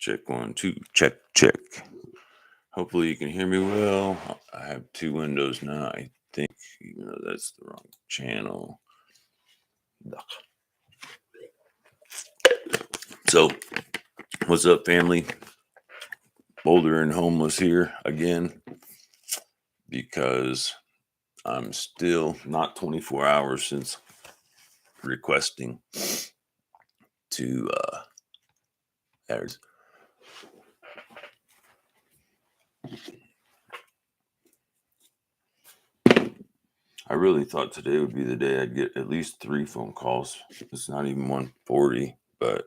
Check 1, 2, check, check. Hopefully you can hear me well. I have two windows now, I think, even though that's the wrong channel. So, what's up, family? BoulderInHomeless here again, because I'm still not 24 hours since requesting to there's I really thought today would be the day I'd get at least 3 phone calls. It's not even 1:40, but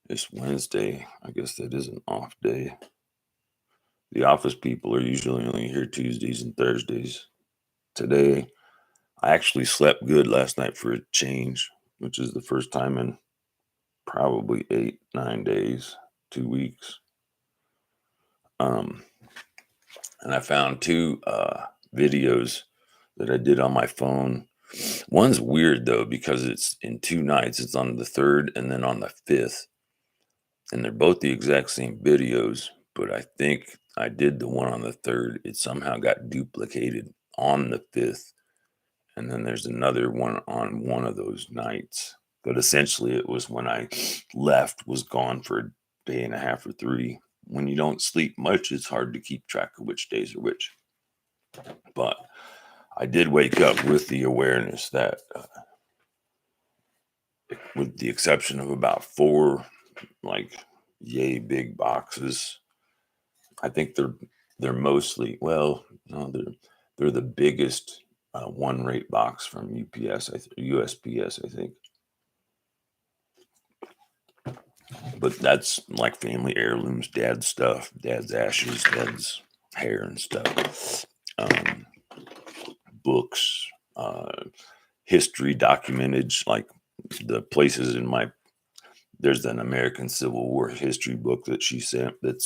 it's Wednesday. I guess that is an off day. The office people are usually only here Tuesdays and Thursdays. Today, I actually slept good last night for a change, which is the first time in probably 8-9 days, 2 weeks. And I found 2 videos that I did on my phone. One's weird though, because it's in 2 nights. It's on the 3rd and then on the 5th. And they're both the exact same videos, but I think I did the one on the 3rd. It somehow got duplicated on the 5th. And then there's another one on one of those nights. But essentially it was when I left, was gone for a day and a half or 3. When you don't sleep much, it's hard to keep track of which days are which. But I did wake up with the awareness that, with the exception of about 4 like yay big boxes, I think they're mostly, well, no, they're the biggest one rate box from UPS, USPS, I think. But that's like family heirlooms, dad's stuff, dad's ashes, dad's hair and stuff. Books, history documented, like the places in there's an American Civil War history book that she sent that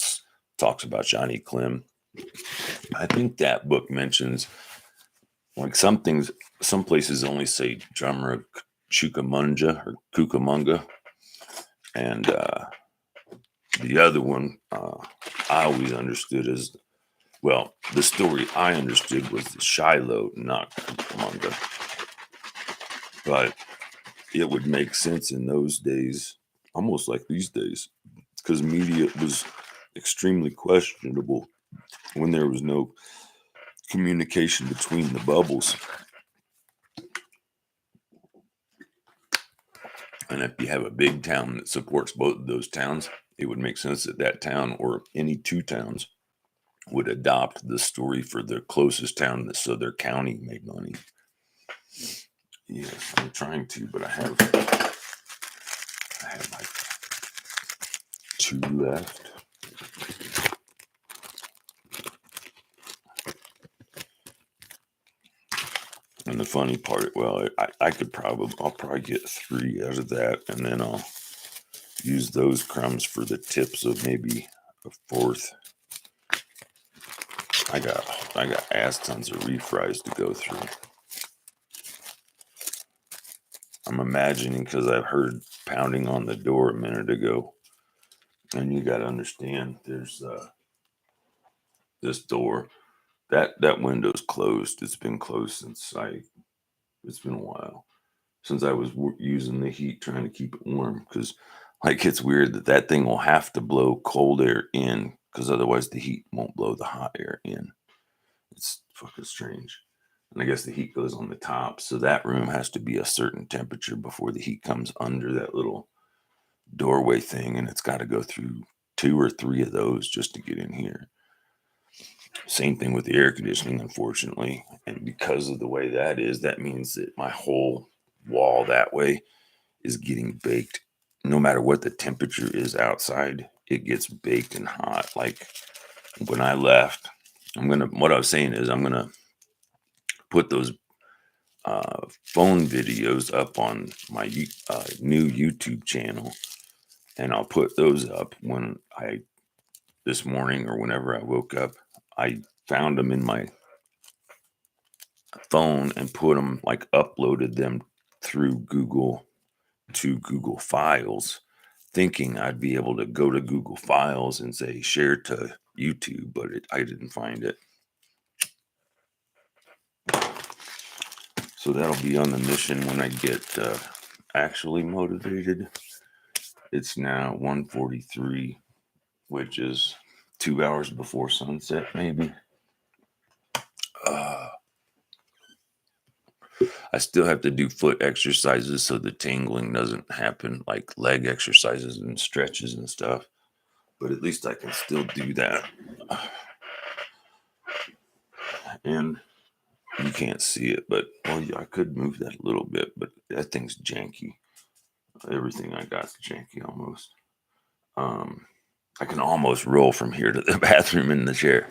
talks about Johnny Clem. I think that book mentions, like, some places only say drummer Chukamunga or Cucamonga. And the other one I always understood as, well, the story I understood was Shiloh, not Cucamonga. But it would make sense in those days, almost like these days, because media was extremely questionable when there was no communication between the bubbles. And if you have a big town that supports both of those towns, it would make sense that that town, or any 2 towns, would adopt the story for the closest town so their county made money. Yes, I'm trying to, but I have like 2 left. And the funny part, well, I'll probably get 3 out of that, and then I'll use those crumbs for the tips of maybe a 4th. I got ass tons of refries to go through. I'm imagining, because I've heard pounding on the door a minute ago, and you got to understand, there's this door, that window's closed. It's been closed it's been a while since I was using the heat, trying to keep it warm, because, like, it's weird that thing will have to blow cold air in, because otherwise the heat won't blow the hot air in. It's fucking strange. And I guess the heat goes on the top, so that room has to be a certain temperature before the heat comes under that little doorway thing, and it's got to go through 2 or 3 of those just to get in here. Same thing with the air conditioning, unfortunately. And because of the way that is, that means that my whole wall that way is getting baked. No matter what the temperature is outside, it gets baked and hot. Like, when I left, what I was saying is, I'm going to put those phone videos up on my new YouTube channel, and I'll put those up when this morning, or whenever I woke up, I found them in my phone and put them, like, uploaded them through Google to Google Files, thinking I'd be able to go to Google Files and say share to YouTube, but I didn't find it. So that'll be on the mission when I get actually motivated. It's now 1:43, which is 2 hours before sunset, maybe. I still have to do foot exercises so the tingling doesn't happen, like leg exercises and stretches and stuff. But at least I can still do that. And you can't see it, but yeah, I could move that a little bit, but that thing's janky. Everything I got's janky almost. I can almost roll from here to the bathroom in the chair.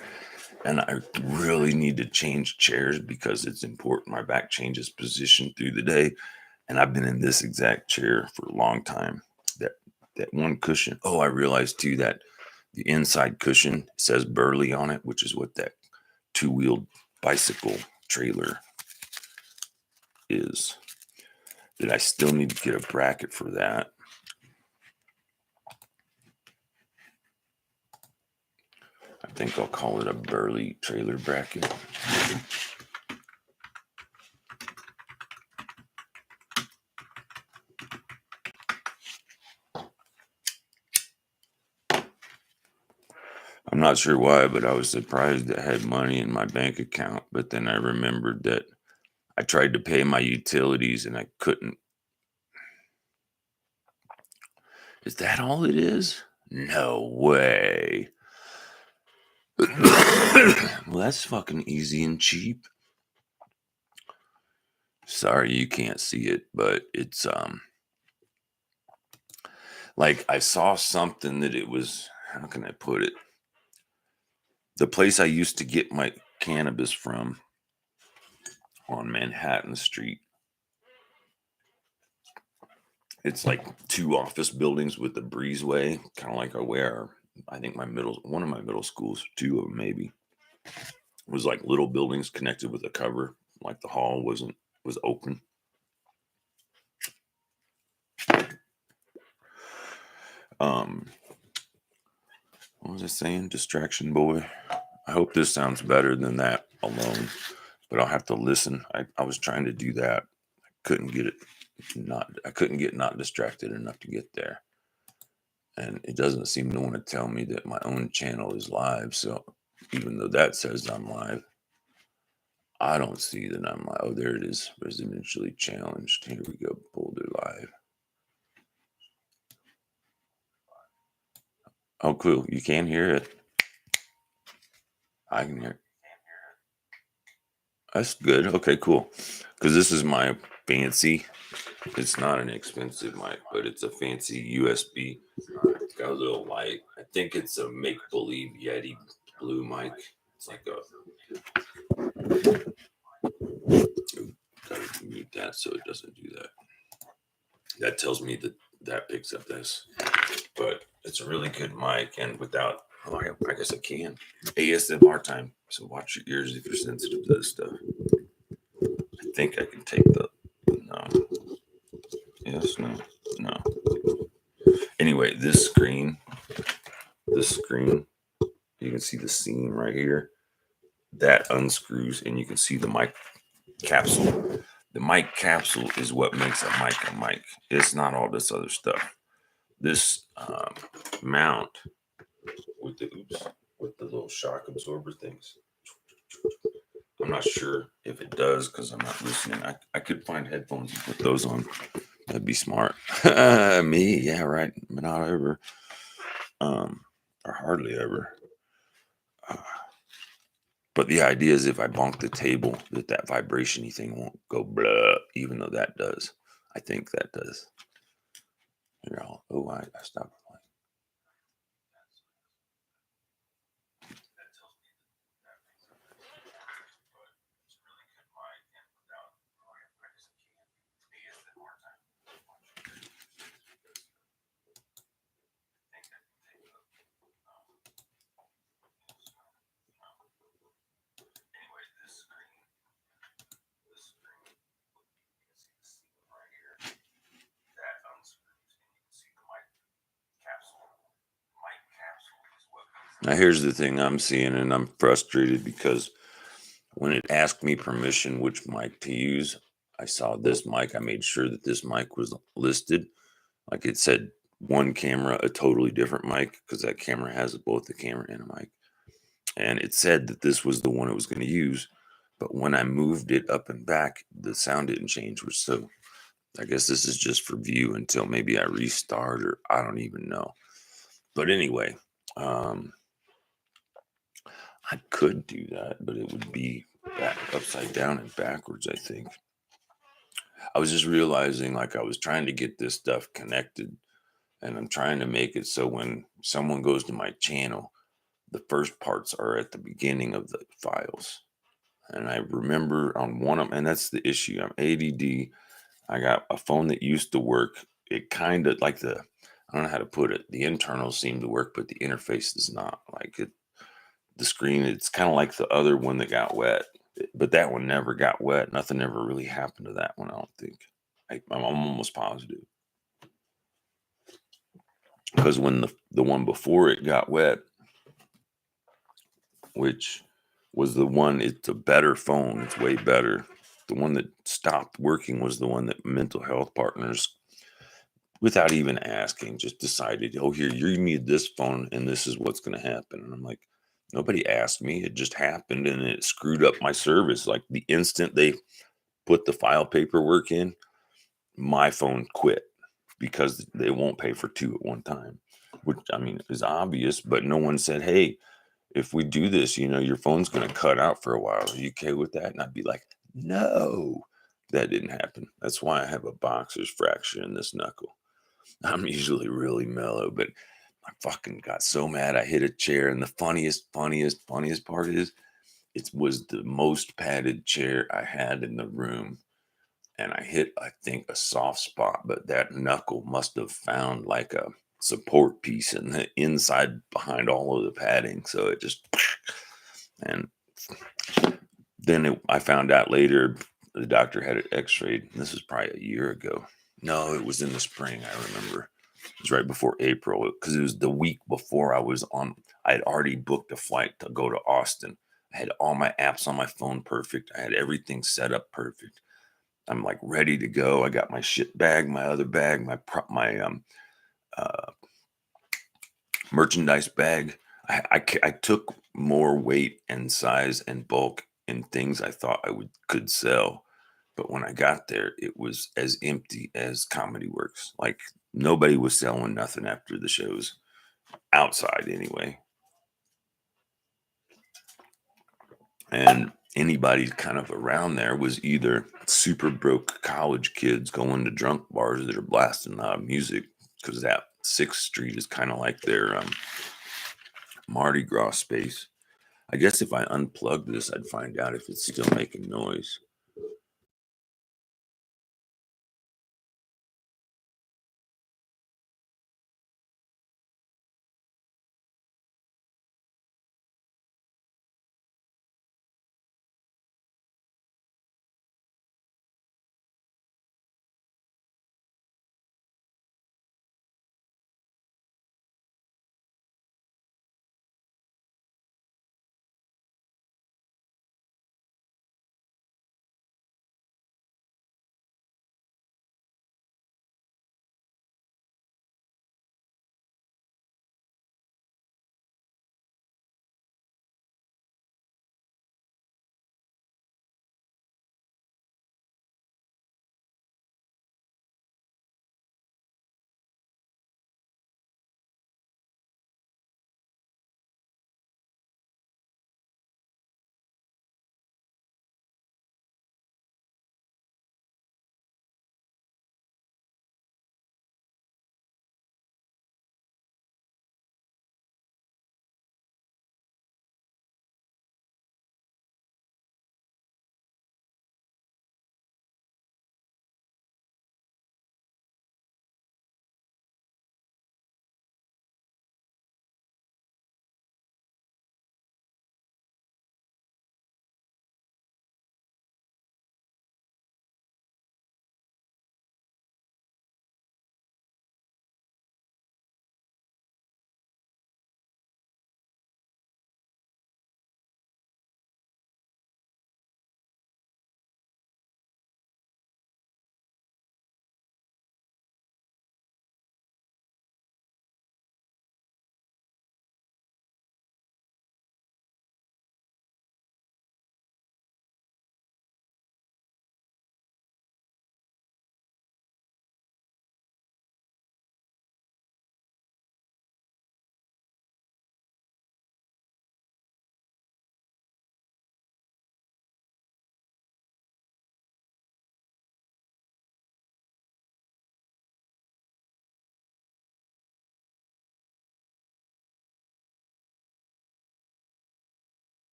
And I really need to change chairs because it's important. My back changes position through the day. And I've been in this exact chair for a long time. That one cushion. Oh, I realized too that the inside cushion says Burley on it, which is what that two-wheeled bicycle trailer is. That I still need to get a bracket for that. I think I'll call it a Burley trailer bracket. I'm not sure why, but I was surprised I had money in my bank account. But then I remembered that I tried to pay my utilities and I couldn't. Is that all it is? No way. Well, that's fucking easy and cheap. Sorry you can't see it, but it's like I saw something that it was, how can I put it? The place I used to get my cannabis from on Manhattan Street. It's like two office buildings with a breezeway, kind of like where I think one of my middle schools, two of them maybe, was like little buildings connected with a cover. Like the hall was open. What was I saying? Distraction boy. I hope this sounds better than that alone, but I'll have to listen. I was trying to do that. Couldn't get it. I couldn't get not distracted enough to get there. And it doesn't seem to want to tell me that my own channel is live. So even though that says I'm live, I don't see that I'm live. Oh, there it is. Residentially challenged. Here we go. Boulder live. Oh, cool. You can hear it. I can hear it. That's good. Okay, cool. Because this is my fancy. It's not an expensive mic, but it's a fancy USB. It's got a little light. I think it's a make believe Yeti blue mic. It's like gotta mute that so it doesn't do that. That tells me that picks up this, but it's a really good mic. And without, I guess I can ASMR time. So watch your ears if you're sensitive to this stuff. I think I can take the no. Yes, no. Anyway, this screen, you can see the seam right here. That unscrews, and you can see the mic capsule. The mic capsule is what makes a mic. It's not all this other stuff. This mount with the little shock absorber things. I'm not sure if it does because I'm not listening. I could find headphones and put those on. That'd be smart. Me, yeah, right. Not ever. Or hardly ever. But the idea is if I bonk the table, that vibration-y thing won't go blah, even though that does. I think that does. Here, I stopped playing. Now, here's the thing I'm seeing, and I'm frustrated because when it asked me permission which mic to use, I saw this mic. I made sure that this mic was listed. Like it said one camera, a totally different mic, because that camera has both the camera and a mic. And it said that this was the one it was going to use. But when I moved it up and back, the sound didn't change. Which so I guess this is just for view until maybe I restart or I don't even know. But anyway, um, I could do that, but it would be back upside down and backwards, I think. I was just realizing like I was trying to get this stuff connected and I'm trying to make it so when someone goes to my channel, the first parts are at the beginning of the files. And I remember on one of them, and that's the issue. I'm ADD. I got a phone that used to work. It kind of like I don't know how to put it. The internals seem to work, but the interface does not. Like it, the screen, it's kind of like the other one that got wet, but that one never got wet. Nothing ever really happened to that one. I don't think. I'm almost positive because when the one before it got wet, which was the one, it's a better phone. It's way better. The one that stopped working was the one that Mental Health Partners, without even asking, just decided, oh, here, you need this phone and this is what's going to happen. And I'm like, nobody asked me. It just happened and it screwed up my service. Like the instant they put the file paperwork in, my phone quit because they won't pay for two at one time, which I mean is obvious, but no one said, hey, if we do this, your phone's going to cut out for a while. Are you okay with that? And I'd be like, no, that didn't happen. That's why I have a boxer's fracture in this knuckle. I'm usually really mellow, but I fucking got so mad I hit a chair. And the funniest part is it was the most padded chair I had in the room. And I hit, I think, a soft spot, but that knuckle must have found like a support piece in the inside behind all of the padding. So it just, and then I found out later the doctor had it x-rayed. This was probably a year ago. No, it was in the spring. I remember it was right before April because it was the week before I had already booked a flight to go to Austin. I had all my apps on my phone perfect. I had everything set up perfect. I'm like ready to go. I got my shit bag, my other bag, my uh, merchandise bag. I took more weight and size and bulk in things I thought could sell, but when I got there, it was as empty as Comedy Works. Like nobody was selling nothing after the shows outside anyway, and anybody kind of around there was either super broke college kids going to drunk bars that are blasting loud music because that 6th Street is kind of like their Mardi Gras space. I guess if I unplugged this, I'd find out if it's still making noise.